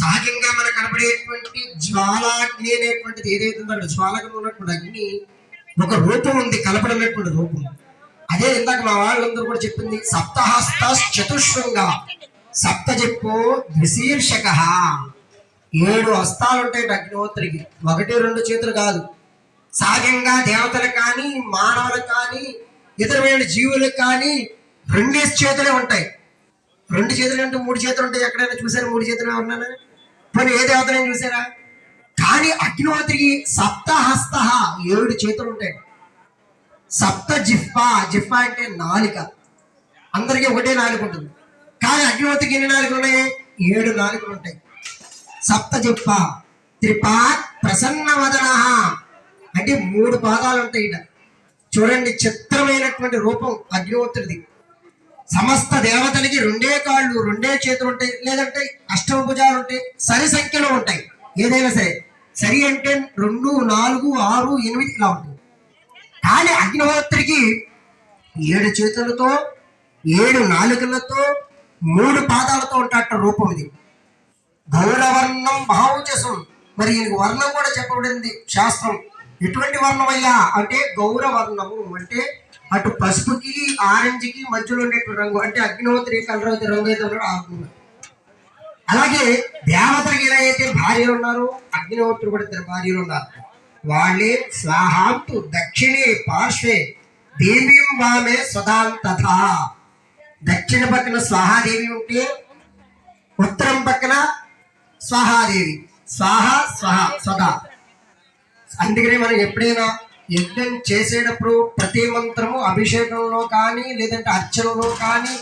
సహజంగా మనకు కనబడేటువంటి జ్వాలాగ్ని అనేటువంటిది ఏదైతే ఉందో జ్వాలగా ఉన్నటువంటి అగ్ని ఒక రూపం ఉంది, కనపడినటువంటి రూపం. అదే ఇందాక మా వాళ్ళందరూ కూడా చెప్పింది, సప్తహస్త చతుశృంగ సప్త చెప్పు ద్విశీర్షక. 7 హస్తాలు ఉంటాయి అగ్నిహోత్రికి, 1-2 చేతులు కాదు. సహజంగా దేవతలకు కానీ మానవులకు కానీ ఇతరమైన జీవులకు కానీ 2 చేతులే ఉంటాయి. 2 చేతులు అంటే 3 చేతులు ఉంటాయి. ఎక్కడైనా చూసారా 3 చేతులు ఉన్నానా? మరి ఏ దేవతలైనా చూసారా? కానీ అగ్నిహోత్రికి సప్తహస్త 7 చేతులు ఉంటాయి. సప్త జిహ్వా, జిహ్వా అంటే నాలిక. అందరికీ ఒకటే నాలుక ఉంటుంది, కానీ అగ్నిహోత్రికి ఎన్ని నాలుకలు ఉన్నాయి? 7 నాలుకలు ఉంటాయి. సప్త జిహ్వా త్రిపాద్ ప్రసన్న వదన అంటే 3 పాదాలు ఉంటాయి. చూడండి, చిత్రమైనటువంటి రూపం అగ్నిహోత్రుడిది. సమస్త దేవతలకి 2 కాళ్ళు 2 చేతులు ఉంటాయి, లేదంటే అష్టమ భుజాలు ఉంటాయి, సరి సంఖ్యలో ఉంటాయి. ఏదైనా సరే సరి అంటే 2, 4, 6, 8 ఇలా ఉంటాయి. కానీ అగ్నిహోత్రికి 7 చేతులతో 7 నాలుకలతో 3 పాదాలతో ఉంటాట రూపం ఇది. గౌరవర్ణం భావచసం. మరి ఈయనకు వర్ణం కూడా చెప్పబడింది శాస్త్రం. ఎటువంటి వర్ణం అయ్యా అంటే గౌరవర్ణము, అంటే అటు పసుపుకి ఆరెంజ్కి మధ్యలో ఉండేటువంటి రంగు, అంటే అగ్నిహోత్రి కలర్ అయితే రంగు అయితే ఉన్నాడు ఆ. అలాగే దేవతకి ఎలా అయితే భార్యలు ఉన్నారో అగ్నిహోత్రుడు కూడా 2 భార్యలు ఉన్నారు. వాళ్ళే స్వాహాంతు దక్షిణే పార్శ్వే దేవీం వామే స్వదాంతథా. దక్షిణ పక్కన స్వాహాదేవి ఉంటే ఉత్తరం పక్కన స్వాహాదేవి. స్వాహ స్వహ స్వదా. అందుకనే మనం ఎప్పుడైనా యజ్ఞం చేసేటప్పుడు ప్రతి మంత్రము అభిషేకంలో కానీ లేదంటే అర్చనలో కానీ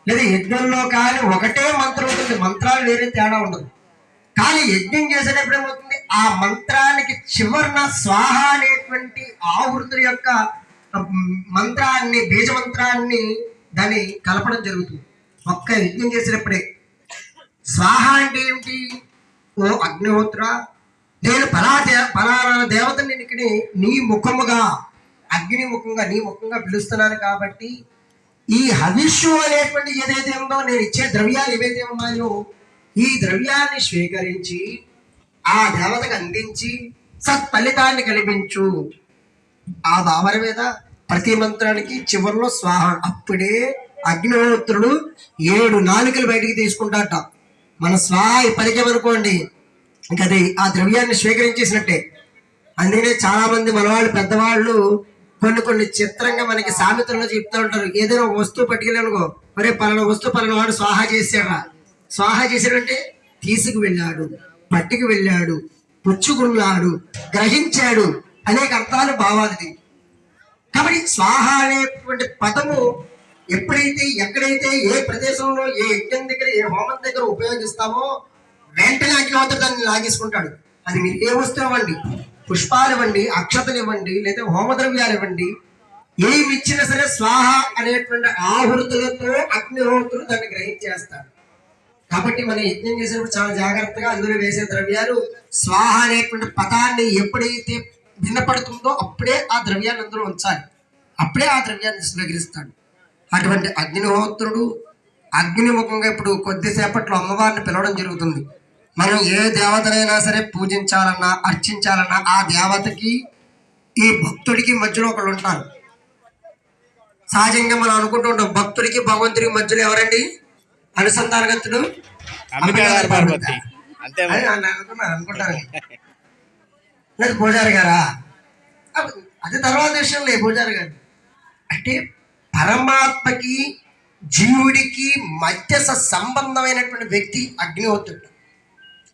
లేదా యజ్ఞంలో కానీ ఒకటే మంత్రం ఉంటుంది, మంత్రాలు వేరే తేడా ఉండదు. కానీ యజ్ఞం చేసేటప్పుడు ఏమవుతుంది, ఆ మంత్రానికి చివరన స్వాహ అనేటువంటి ఆవృతుల యొక్క మంత్రాన్ని, బీజ మంత్రాన్ని దాన్ని కలపడం జరుగుతుంది ఒక్క యజ్ఞం చేసేటప్పుడే. స్వాహ అంటే ఏమిటి? ఓ అగ్నిహోత్ర, నేను ఫలానా దేవతని ఇక్కడ నీ ముఖముగా, అగ్ని ముఖంగా, నీ ముఖంగా పిలుస్తున్నాను కాబట్టి ఈ హవిష్యు అనేటువంటి ఏదైతే ఉందో, నేను ఇచ్చే ద్రవ్యాలు ఏవైతే ఉన్నాయో ఈ ద్రవ్యాన్ని స్వీకరించి ఆ దేవతకు అందించి సత్ఫలితాన్ని కల్పించు. ఆ భావన మీద ప్రతి మంత్రానికి చివరిలో స్వాహ. అప్పుడే అగ్నిహోత్రుడు 7 నాలుకలు బయటికి తీసుకుంటాట. మన స్వాహ పలికేమనుకోండి, ఇంకా అది ఆ ద్రవ్యాన్ని స్వీకరించేసినట్టే. అందుకనే చాలా మంది మనవాళ్ళు పెద్దవాళ్ళు కొన్ని చిత్రంగా మనకి సామెతల్లో చెప్తూ ఉంటారు. ఏదైనా వస్తువు పట్టుకెళ్ళానుకో, మరే పలానా వస్తువు పలానా వాడు స్వాహ చేశాడా. స్వాహ చేశాడంటే తీసుకు వెళ్ళాడు, పట్టుకు వెళ్ళాడు, పుచ్చుకున్నాడు, గ్రహించాడు, అనేక అర్థాలు భావాది. కాబట్టి స్వాహ అనేటువంటి పదము ఎప్పుడైతే, ఎక్కడైతే, ఏ ప్రదేశంలో, ఏ యజ్ఞం దగ్గర, ఏ హోమం దగ్గర ఉపయోగిస్తామో వెంటనే అగ్నిహోత్రుడు దాన్ని లాగేసుకుంటాడు. అది మీరు ఏ వస్తువు ఇవ్వండి, పుష్పాలు ఇవ్వండి, అక్షతలు ఇవ్వండి, లేదా హోమద్రవ్యాలు ఇవ్వండి, ఏమి ఇచ్చినా సరే స్వాహ అనేటువంటి ఆహుతులతో అగ్నిహోత్రుడు దాన్ని గ్రహించేస్తాడు. కాబట్టి మనం యజ్ఞం చేసినప్పుడు చాలా జాగ్రత్తగా అందులో వేసే ద్రవ్యాలు స్వాహ అనేటువంటి పదాన్ని ఎప్పుడైతే వినపడుతుందో అప్పుడే ఆ ద్రవ్యాన్ని అందులో ఉంచాలి, అప్పుడే ఆ ద్రవ్యాన్ని స్వీకరిస్తాడు. అటువంటి అగ్నిహోత్రుడు అగ్నిముఖంగా ఇప్పుడు కొద్దిసేపట్లో అమ్మవారిని పిలవడం జరుగుతుంది. మనం ఏ దేవతనైనా సరే పూజించాలన్నా అర్చించాలన్నా ఆ దేవతకి ఈ భక్తుడికి మధ్యలో ఒకళ్ళు ఉంటారు. సహజంగా మనం అనుకుంటూ ఉంటాం, భక్తుడికి భగవంతుడికి మధ్యలో ఎవరండి అనుసంధానగతుడు? అనుకుంటారు లేదు పూజారి గారా, అది తర్వాత విషయం లేదు. పూజారి గారు అంటే పరమాత్మకి జీవుడికి మధ్య సంబంధమైనటువంటి వ్యక్తి అగ్నిహోత్రుడు.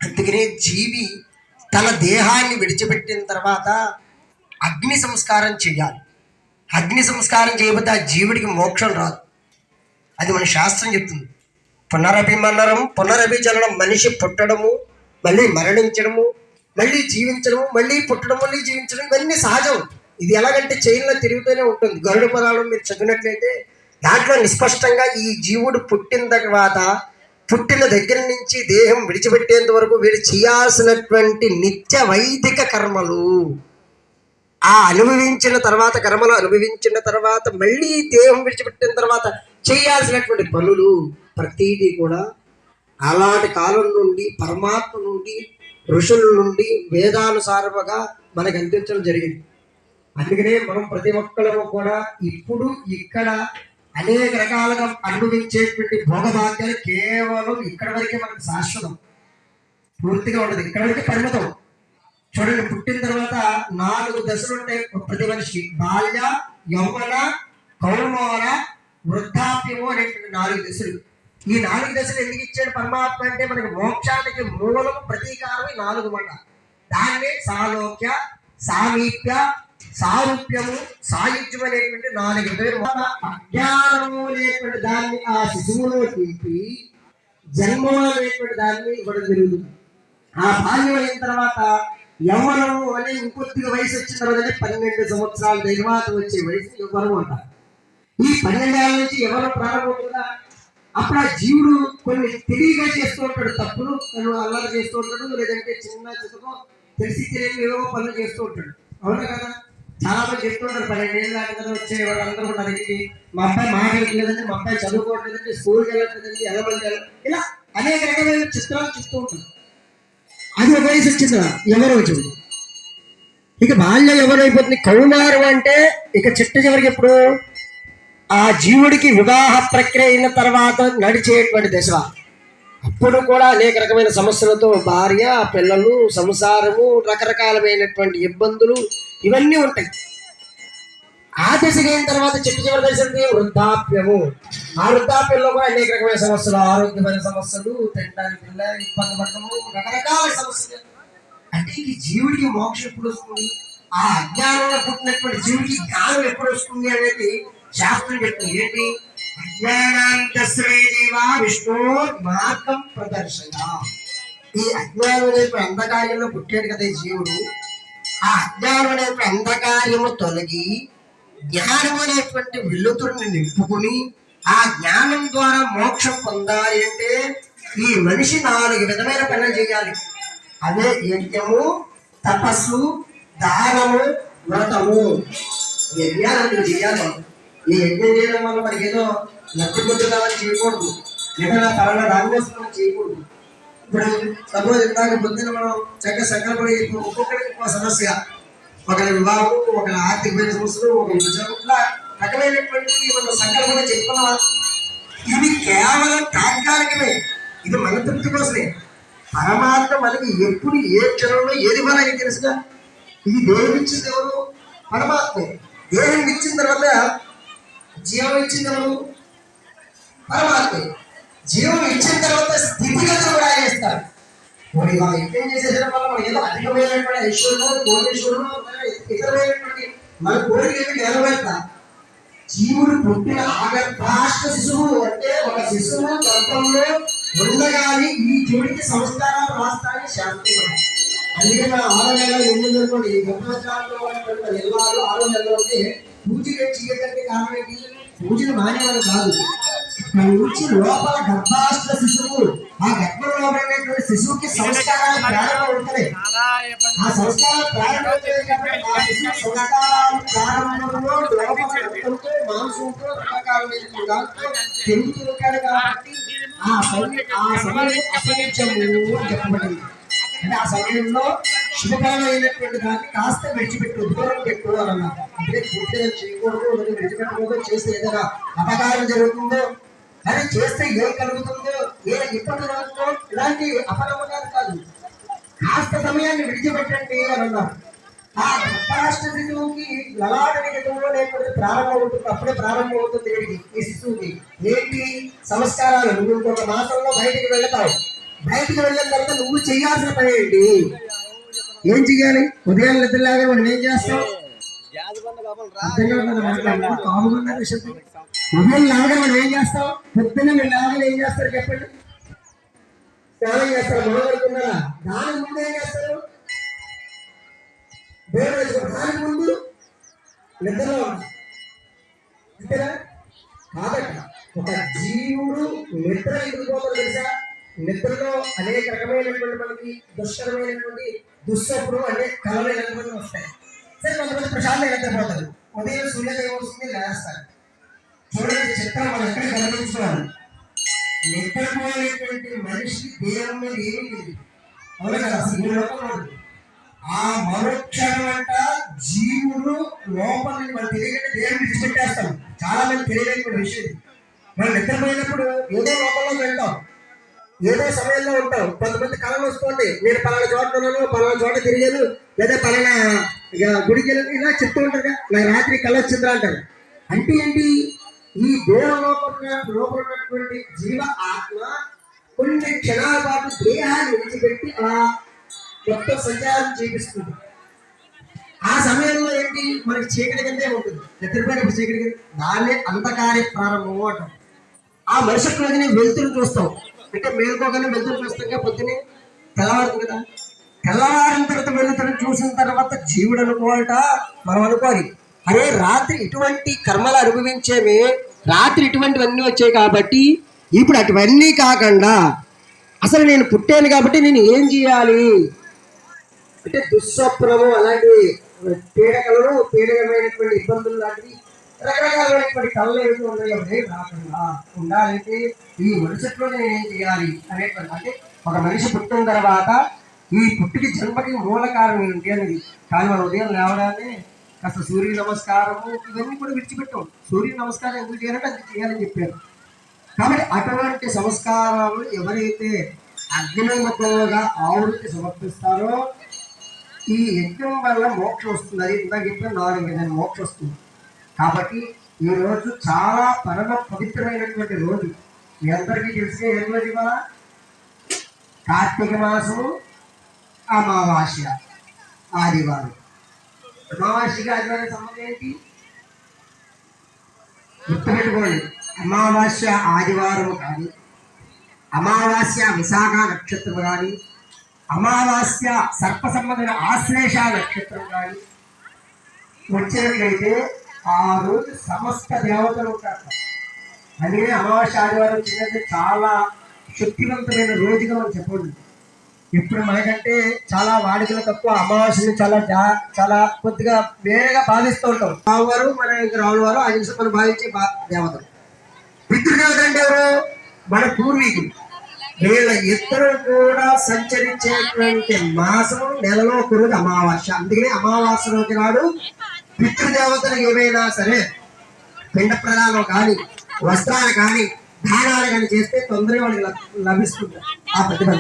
అందుకనే జీవి తన దేహాన్ని విడిచిపెట్టిన తర్వాత అగ్ని సంస్కారం చేయాలి. అగ్ని సంస్కారం చేయకపోతే ఆ జీవుడికి మోక్షం రాదు. అది మన శాస్త్రం చెప్తుంది. పునరభిమరణం, పునరభిజననం, మనిషి పుట్టడము, మళ్ళీ మరణించడము, మళ్ళీ జీవించడము, మళ్ళీ పుట్టడం, మళ్ళీ జీవించడం, ఇవన్నీ సహజం. ఇది ఎలాగంటే చైన్లో తిరుగుతూనే ఉంటుంది. గరుడ పురాణం మీరు చదివినట్లయితే దాంట్లో నిస్పష్టంగా ఈ జీవుడు పుట్టిన తర్వాత, పుట్టిన దగ్గర నుంచి దేహం విడిచిపెట్టేంత వరకు వీడు చేయాల్సినటువంటి నిత్య వైదిక కర్మలు, ఆ అనుభవించిన తర్వాత, కర్మలు అనుభవించిన తర్వాత, మళ్ళీ దేహం విడిచిపెట్టిన తర్వాత చేయాల్సినటువంటి పనులు ప్రతిదీ కూడా అలాంటి కాలం నుండి పరమాత్మ నుండి ఋషుల నుండి వేదానుసారముగా మనకు అందించడం జరిగింది. అందుకనే మనం ప్రతి ఒక్కరము కూడా ఇప్పుడు ఇక్కడ అనేక రకాలుగా అనుభవించేటువంటి భోగభాగ్యాలు కేవలం ఇక్కడ వరకే మనకు శాశ్వతం, పూర్తిగా ఉండదు, ఇక్కడ వరకే పరిమితం. చూడండి, పుట్టిన తర్వాత 4 దశలు ఉంటాయి ప్రతి మనిషి: బాల్య, యౌవన, కౌమార, వృద్ధాప్యము అనేటువంటి 4 దశలు. ఈ 4 దశలు ఎందుకు ఇచ్చాడు పరమాత్మ అంటే మనకి మోక్షానికి మూలం ప్రతీకారం 4 మాట. దాన్ని సాలోక్య, సామీప్య, సారూప్యము, సాయుధ్యం అనేటువంటి 4 పేరు. అజ్ఞానము అనేటువంటి దాన్ని ఆ శిశువులో తీపి జన్మ అనేటువంటి దాన్ని ఇవ్వడం జరుగుతుంది. ఆ బాల్యం అయిన తర్వాత యవ్వనము అనే ఇంకొద్దిగా వయసు వచ్చిన తర్వాత 12 సంవత్సరాల తర్వాత వచ్చే వయసు యవ్వనం అంటారు. ఈ 12 ఏళ్ళ నుంచి యవ్వనం ప్రారంభమవుతుందా, అప్పుడు ఆ జీవుడు కొన్ని తెలివిగా చేస్తూ ఉంటాడు, తప్పులు అల్లరి చేస్తూ ఉంటాడు, లేదంటే చిన్న చితకో తెలిసి తెలియని ఏవో పనులు చేస్తూ ఉంటాడు. అవునా కదా? చాలా మంది చెప్తూ ఉంటారు, 12 ఏళ్ళ కదా వచ్చే వాళ్ళందరూ కూడా అడిగి మా అబ్బాయి మాట్లాడలేదంటే, మా అబ్బాయి చదువుకోవట్లేదంటే, స్కూల్కి వెళ్ళట్లేదంటే, ఎలా ఇలా అనేక రకమైన చిత్రాలు చెప్తూ ఉంటారు. అది ఒక వయసు వచ్చిందా ఎవరు వచ్చింది. ఇక బాల్యం ఎవరైపోతుంది. కౌమారం అంటే ఇక చిట్ట చివరికి ఎప్పుడు ఆ జీవుడికి వివాహ ప్రక్రియ అయిన తర్వాత నడిచేటువంటి దశ. అప్పుడు కూడా అనేక రకమైన సమస్యలతో భార్య, పిల్లలు, సంసారము, రకరకాలమైనటువంటి ఇబ్బందులు ఇవన్నీ ఉంటాయి. ఆ దశకి అయిన తర్వాత చివరి దశ వృద్ధాప్యము. ఆ వృద్ధాప్యంలో కూడా అనేక రకమైన సమస్యలు, ఆరోగ్యమైన సమస్యలు, తినడానికి ఇబ్బంది పడటము, రకరకాల సమస్యలు. అంటే ఈ జీవుడికి మోక్షం ఎప్పుడు వస్తుంది, ఆ అజ్ఞానంలో పుట్టినటువంటి జీవుడికి జ్ఞానం ఎప్పుడు వస్తుంది అనేది శాస్త్రం చెప్తుంది. ఏంటి? అజ్ఞానాంతశ్రేదేవా విష్ణు మార్గం ప్రదర్శన. ఈ అజ్ఞానం అనేటువంటి అంధకార్యంలో పుట్టాడు కదా ఈ జీవుడు. ఆ అజ్ఞానం అనేటువంటి అంధకార్యము తొలగి జ్ఞానం అనేటువంటి వెలుతురుని నింపుకుని ఆ జ్ఞానం ద్వారా మోక్షం పొందాలి అంటే ఈ మనిషి 4 విధమైన పనులు చేయాలి. అదే యజ్ఞము, తపస్సు, దానము, వ్రతము. యజ్ఞాలను చేయాలి. ఈ యజ్ఞం చేయడం వల్ల మనకి ఏదో లబ్ధిపొందుదామని చేయకూడదు, ఏదైనా తరగా రామోత్సవం చేయకూడదు. ఇప్పుడు సపోజ్ ఇందాక పొద్దున మనం చక్కగా సంకల్పం ఒక్కొక్కరికి ఒక సమస్య, ఒకరి వివాహం, ఒకరి ఆర్థికమైన సమస్యలు, ఒకరి ఉద్యోగం, ఇలా రకమైనటువంటి మనం సంకల్పంగా చెప్పుకున్నావా. ఇవి కేవలం తాత్కాలికమే, ఇది మన తృప్తి కోసమే. పరమాత్మ మనకి ఎప్పుడు ఏ క్షణంలో ఏది మనకి తెలుసుగా. ఇది దేహం ఇచ్చింది ఎవరు? పరమాత్మే. దేహం ఇచ్చిన తర్వాత జీవం ఇచ్చింది ఎవరు? పరమాత్మే. జీవం ఇచ్చిన తర్వాత స్థితిగతులు కూడా ఆయన ఇస్తారు. మరి వాళ్ళు యజ్ఞం చేసేసిన వల్ల మనం ఏదో అధికమైనటువంటి ఐశ్వర్యం, కోటేశ్వరుడు, ఇతరమైనటువంటి మన కోరికలు నెరవేర్తా. జీవుడు పుట్టిన ఆగర్భాష్ట శిశువు అంటే ఒక శిశువు గర్భంలో ఉండగానే ఈ జీవుడికి సంస్కారాలు రాస్తాయని శాస్త్రం. అందుకే మన 6 నెలలు 8 నెలలు ఈ గర్భవచారంలో ఉన్నటువంటి ఎల్లాలు 6 నెలలు ఉంటే పూజలు చేయకంటే కారణం ఏంటి? పూజలు మానేవాళ్ళు కాదు, నుంచి లోపల గర్భాష్ట శిశువు, ఆ గర్భంలో ఉన్నటువంటి శిశువుకి సంస్కారాలు ప్రారంభం ఉంటాయి. ఆ సంస్కారాలు ప్రారంభమవుతాయి కాబట్టి ఆ శిశువు సంస్కారాలు ప్రారంభంలో లోపల మాంసంతో రకరకాలైన దాంతో పెరుగుతుంటాడు కాబట్టి ఆ సమయం అసహించము అని చెప్పబడింది. అంటే ఆ సమయంలో శుభకరమైనటువంటి దాన్ని కాస్త విడిచిపెట్టు, దూరం పెట్టు అని అన్నారు. అంటే పూర్తిగా చేయకూడదు, విడిచిపెట్టకూడదు, చేస్తే ఏదైనా అపకారం జరుగుతుందో, అది చేస్తే ఏం కలుగుతుందో, ఏ ఇబ్బంది కలుగుతుందో, ఇలాంటి అపనమ్మకాలు కాదు, కాస్త సమయాన్ని విడిచిపెట్టండి అని అన్నారు. ఆ గర్భాష్ట శిశువుకి లలాటని గతంలో లేకపోతే ప్రారంభం అవుతుంది, అప్పుడే ప్రారంభం అవుతుంది వీడికి, ఈ శిశువుకి ఏంటి సంస్కారాలు. నువ్వు ఇంకొక మాసంలో బయటికి వెళ్తావు, బయటికి వెళ్ళిన తర్వాత నువ్వు చేయాల్సిన పని ఏంటి? ఏం చెయ్యాలి? ఉదయం నిద్రలాగా మనం ఏం చేస్తాం? కామన్ విషయం. ఉదయం లాగా మనం ఏం చేస్తాం? పొద్దున్న మీరు లాగా ఏం చేస్తారు చెప్పండి? స్నానం చేస్తారు, మొదలుకున్నారా? దాని ముందు ఏం చేస్తారు? దాని ముందు నిద్రలో ఉంటారు అంతేనా? కాదట. ఒక జీవుడు నిద్ర ఎందుకు పోతాడు తెలుసా? నిద్రలో అనేక రకమైనటువంటి మనకి దుష్కరమైనటువంటి దుస్సప్పుడు అంటే కలమైనటువంటి వస్తాయి. సరే, కొంతమంది ప్రశాంతంగా నిద్రపోతారు. ఉదయం సూర్యోదయం వస్తుంది, లేస్తారు. చూడండి చిత్రం మనం ఎక్కడ గమనించుకోవాలి. నిద్రపోయేటువంటి మనిషి దేహం మీద ఏమీ లేదు. అవును కదా, అసలు ఈ లోకంలో ఉండదు. ఆ మరుక్షణం అంట జీవుడు లోపల నుండి మనం తెలియకుండా దేహం విడిచిపెట్టేస్తాం. చాలా మంది తెలియలేని విషయం ఇది. మనం నిద్రపోయినప్పుడు ఏదో లోకంలో వెళ్తాం, ఏదో సమయంలో ఉంటాం. కొంతమంది కళలు వస్తుంది, నేను పలానా చోట ఉన్నాను, పలానా చోట తిరిగాను, లేదా పలానా గుడికి వెళ్ళను, ఇలా చెప్తూ ఉంటారు కదా. నాకు రాత్రి కళ వచ్చిందా అంటారు. అంటే ఏంటి? ఈ దేహ లోపల ఉన్నటువంటి జీవ ఆత్మ కొన్ని క్షణాల పాటు దేహాన్ని విడిచిపెట్టి ఆ మొత్తం సంచారం చేపిస్తుంది. ఆ సమయంలో ఏంటి? మనకి చీకటి కిందే ఉంటుంది. నిద్రపోయినప్పుడు చీకటి కింద, దాన్నే అంధకార్య ప్రారంభము అంటాం. ఆ మరుసటి రోజునే వెలుతురు చూస్తాం. అంటే మేలుకోగానే వెలుతురు చూస్తాం, పొద్దునే తెల్లవారుతుంది కదా. తెల్లవారిన తర్వాత వెలుతురు చూసిన తర్వాత జీవుడు అనుకోవాలట. మనం అనుకోవాలి, అరే రాత్రి ఇటువంటి కర్మలు అనుభవించేమే, రాత్రి ఇటువంటివన్నీ వచ్చాయి కాబట్టి ఇప్పుడు అటువన్నీ కాకుండా అసలు నేను పుట్టాను కాబట్టి నేను ఏం చేయాలి అంటే దుస్వప్నము అలాంటి పీడకమైనటువంటి ఇబ్బందులు లాంటివి రకరకాలైనటువంటి కళ్ళు ఏమి ఉన్నాయో రాకుండా ఉండాలంటే ఈ మనుషులో నేను ఏం చేయాలి అనేటువంటి, అంటే ఒక మనిషి పుట్టిన తర్వాత ఈ పుట్టికి జన్మకి మూల కారణం ఏంటి అనేది. కానీ మన ఉదయం లేవడాన్ని కాస్త సూర్య నమస్కారము ఇవన్నీ కూడా విడిచిపెట్టాం. సూర్య నమస్కారం ఎందుకు చేయాలంటే అది చేయాలని చెప్పారు. కాబట్టి అటువంటి సంస్కారాలు ఎవరైతే అగ్నిముఖంగా ఆవృత్తి సమర్పిస్తారో ఈ యజ్ఞం వల్ల మోక్షం వస్తుంది. అది ఇందాక చెప్పిన 4 విధాలు మోక్షం వస్తుంది. కాబట్టి ఈ రోజు చాలా పరమ పవిత్రమైనటువంటి రోజు. మీ అందరికీ తెలిసే ఏ రోజు ఇవాళ? కార్తీక మాసము అమావాస్య ఆదివారం. అమావాస్యకి ఆదివారం సంబంధం ఏంటి గుర్తుపెట్టుకోండి. అమావాస్య ఆదివారము కానీ, అమావాస్య విశాఖ నక్షత్రం కానీ, అమావాస్య సర్ప సంబంధమైన ఆశ్లేష నక్షత్రం కానీ వచ్చినట్లయితే ఆ రోజు సమస్త దేవతలు ఉంటారు. అందుకనే అమావాస్య ఆదివారం వచ్చినట్టు చాలా శక్తివంతమైన రోజుగా మనం చెప్పండి. ఇప్పుడు మనకంటే చాలా వాడికలు తక్కువ. అమావాస్యని చాలా కొద్దిగా వేరేగా భావిస్తూ ఉంటాం. రావువారు మన రావులవారు ఆ నిమిషం మనం భావించే దేవతలు. పితృదేవతలు అంటే ఎవరు? మన పూర్వీకులు. వీళ్ళ ఇద్దరు కూడా సంచరించేటువంటి మాసం నెలలో ఒక రోజు అమావాస్య. అందుకనే అమావాస్య రోజు నాడు పితృదేవతలకు ఏమైనా సరే పిండ ప్రదానం కానీ, వస్త్రాలు కానీ, దానాలు కానీ చేస్తే తొందరగా వాళ్ళకి లభిస్తుంది ఆ ప్రతిభ.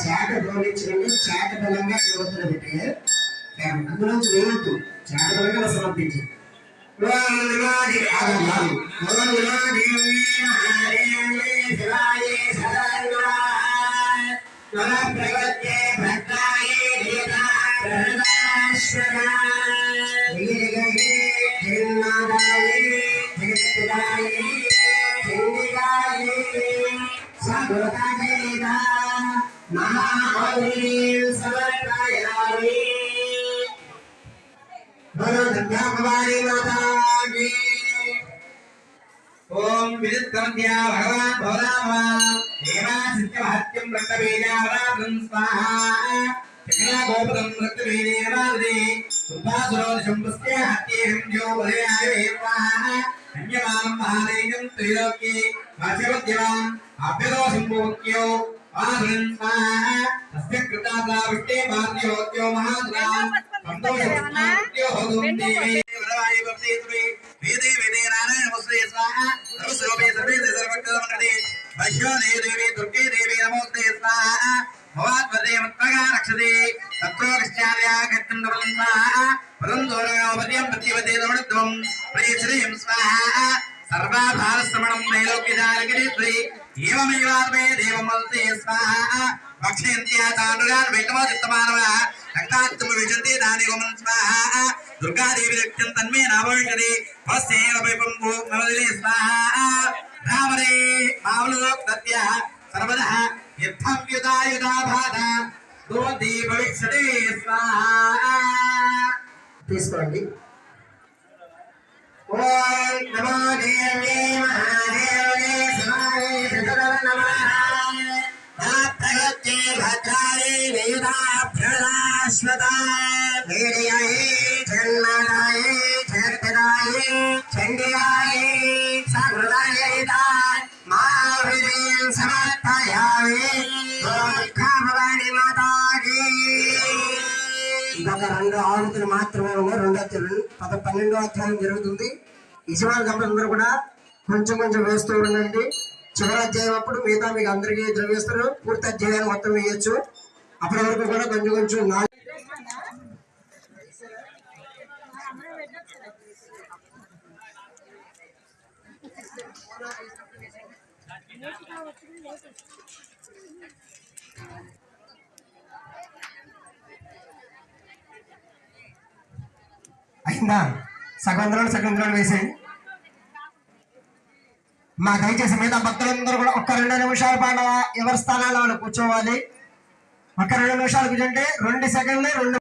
చాట గౌరవించడం చాట బలంగా యువతలు పెట్టే అందులోంచి వేయొద్దు. చాట బలంగా సమర్పించింది. ఓం నమాది ఆగమాలి ఓం నమాది మహాదేవే శివాయ సదాశివాయ నమ ప్రగత్యే భద్రాయే దేవా ప్రదాశ్వరాయ గిరిగహే జగన్నాథాయ జగత్పితాయ చండికాయ సగుణాదేవ మహాగౌరీ సమర్పయామి बोलो नंदा भवानी माता की ओम विद्या भगवान भोलावा देवा सिद्धमहत्यं रक्तबीजावरातं स्वाहा चक्रा गोपदं रक्तबीजेवादे सुभासुरोदशंपस्य हत्येहं जो भयाय स्वाहा अन्यमानं महादेवं त्रिलोके वाचवद्यवान् अभ्यदोषम्भोक्यो आधुरं स्वाहा तस्य कृतादाविष्टे भार्योद्यो महाद्रान् संतोषो होदुं देवी वरवाय भक्तित्वे वेदे वेदे नारायण नमस्ते स्वाहा सर्वस्वरूपे सर्वे सर्वक्तमनते वैश्यो देवी दुर्गे देवी नमोस्ते स्वाहा भवात्वदे मत्प्रगा रक्षते तत्रो कश्चार्या घट्टं दवलं स्वाहा परन्दोरगावद्यं प्रतिवदे दवणत्वं प्रेश्रियं स्वाहा सर्वाभारश्रमणं नैलोक्यजालगिरित्वे एवमेवार्वे देवमल्ते स्वाहा भक्षयन्त्या तानुरान् वैकमोदित्तमानवः रक्तात्तम विजन्ते दानि गोमन् स्वाहा दुर्गा देवी रक्षं तन्मे नाभविष्यति वस्येन वैपम्भो नवदिने स्वाहा रामरे मावलोक्तत्या सर्वदः यत्थं युधा युधा भाधा दोति भविष्यति स्वाहा తీసుకోండి ఓం నమో దేవే మహాదేవే శివాయ సదర నమః భద్రగత్తే భద్రాయే వేదా ప్రదాశ్వతా వేదయాయే జగన్నాథాయే జగత్పితాయే చండియాయే సగుణాయే మహావిజయం సమర్పయామి భవాని మాతాకి ఇంకొక 2 ఆవుతులు మాత్రమే ఉన్నాయి 12వ అధ్యాయం జరుగుతుంది యజమాని గమనందరూ కూడా కొంచెం కొంచెం వేస్తూ ఉండండి చివరి అధ్యాయం అప్పుడు మిగతా మీకు అందరికీ ద్రవ్యస్తారు పూర్తి అధ్యాయాన్ని మొత్తం వేయచ్చు అప్పటి వరకు కూడా కొంచెం కొంచెం అయిందా సగంధ్రాలు వేసేయండి మా దయచేసి మీద భక్తులందరూ కూడా ఒక్క 2 నిమిషాల పాటు ఎవరి స్థానాల్లో వాళ్ళు కూర్చోవాలి ఒక 2 నిమిషాలు కూర్చుంటే 2 సెకండ్లు 2